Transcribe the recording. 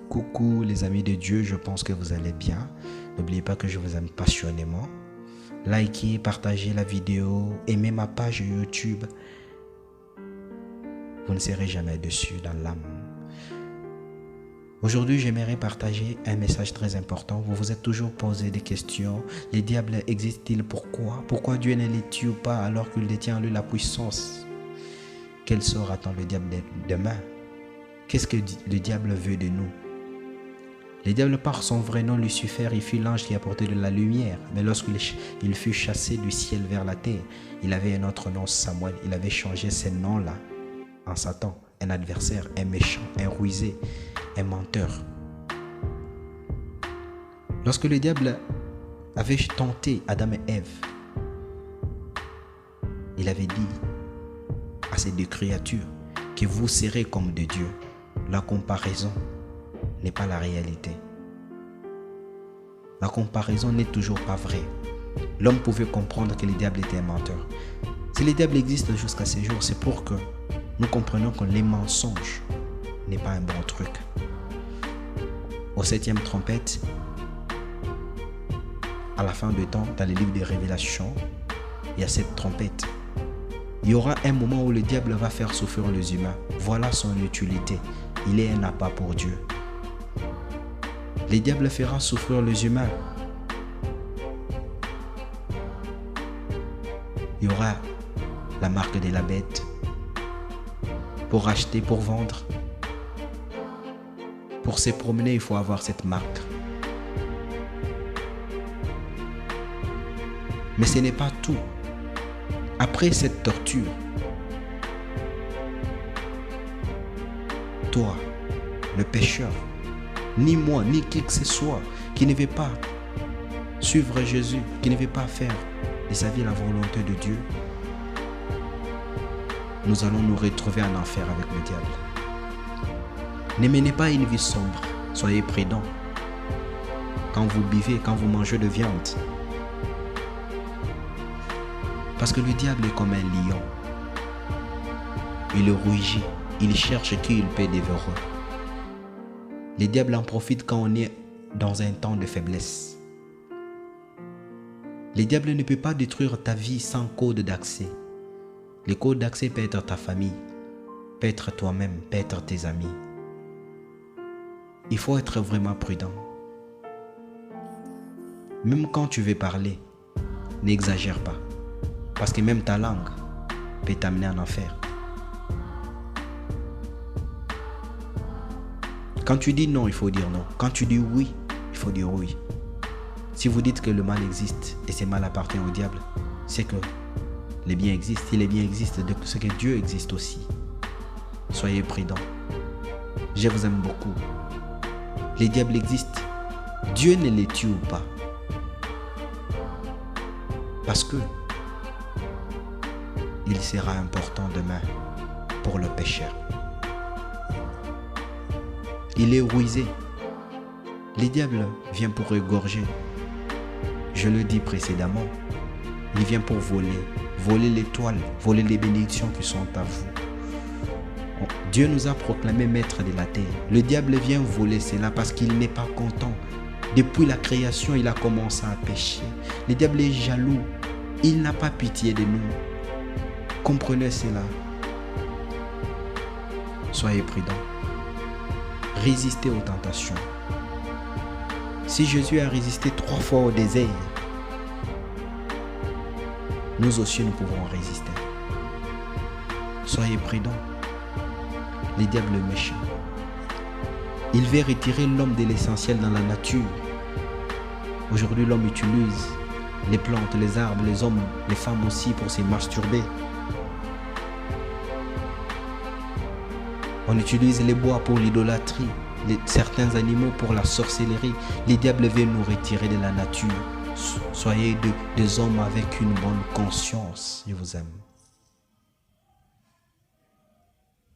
Coucou les amis de Dieu, je pense que vous allez bien. N'oubliez pas que je vous aime passionnément. Likez, partagez la vidéo, aimez ma page YouTube. Vous ne serez jamais déçus dans l'âme. Aujourd'hui, j'aimerais partager un message très important. Vous vous êtes toujours posé des questions. Les diables existent-ils? Pourquoi? Pourquoi Dieu ne les tue pas alors qu'il détient en lui la puissance? Quel sort attend le diable demain? Qu'est-ce que le diable veut de nous? Le diable, par son vrai nom Lucifer, il fut l'ange qui apportait de la lumière. Mais lorsqu'il fut chassé du ciel vers la terre, il avait un autre nom, Samuel. Il avait changé ce nom-là en Satan, un adversaire, un méchant, un rusé, un menteur. Lorsque le diable avait tenté Adam et Ève, il avait dit à ces deux créatures que vous serez comme des dieux. La comparaison n'est pas la réalité. La comparaison n'est toujours pas vraie. L'homme pouvait comprendre que le diable était un menteur. Si le diable existe jusqu'à ce jour, c'est pour que nous comprenions que les mensonges n'est pas un bon truc. Au 7e trompette, à la fin du temps, dans le livre des Révélations, il y a cette trompette. Il y aura un moment où le diable va faire souffrir les humains. Voilà son utilité. Il est un appât pour Dieu. Le diable fera souffrir les humains. Il y aura la marque de la bête. Pour acheter, pour vendre. Pour se promener, il faut avoir cette marque. Mais ce n'est pas tout. Après cette torture, toi, le pécheur, ni moi, ni qui que ce soit, qui ne veut pas suivre Jésus, qui ne veut pas faire de sa vie la volonté de Dieu, nous allons nous retrouver en enfer avec le diable. Ne menez pas une vie sombre, soyez prudents. Quand vous buvez, quand vous mangez de viande, parce que le diable est comme un lion. Il rugit, il cherche qui il peut dévorer. Le diable en profite quand on est dans un temps de faiblesse. Le diable ne peut pas détruire ta vie sans code d'accès. Le code d'accès peut être ta famille, peut être toi-même, peut être tes amis. Il faut être vraiment prudent. Même quand tu veux parler, n'exagère pas. Parce que même ta langue peut t'amener en enfer. Quand tu dis non, il faut dire non. Quand tu dis oui, il faut dire oui. Si vous dites que le mal existe et ce mal appartient au diable, c'est que le bien existe. Si le bien existe, c'est que Dieu existe aussi. Soyez prudents. Je vous aime beaucoup. Les diables existent. Dieu ne les tue pas. Parce que il sera important demain pour le pécheur. Il est rusé. Le diable vient pour égorger. Je le dis précédemment. Il vient pour voler l'étoile, voler les bénédictions qui sont à vous. Dieu nous a proclamé maître de la terre. Le diable vient voler cela parce qu'il n'est pas content. Depuis la création, il a commencé à pécher. Le diable est jaloux. Il n'a pas pitié de nous. Comprenez cela. Soyez prudents. Résistez aux tentations. Si Jésus a résisté 3 fois au désert, nous aussi nous pouvons résister. Soyez prudents. Les diables méchants. Il veut retirer l'homme de l'essentiel dans la nature. Aujourd'hui, l'homme utilise les plantes, les arbres, les hommes, les femmes aussi pour se masturber. On utilise les bois pour l'idolâtrie, certains animaux pour la sorcellerie. Les diables veulent nous retirer de la nature. Soyez des hommes avec une bonne conscience. Je vous aime.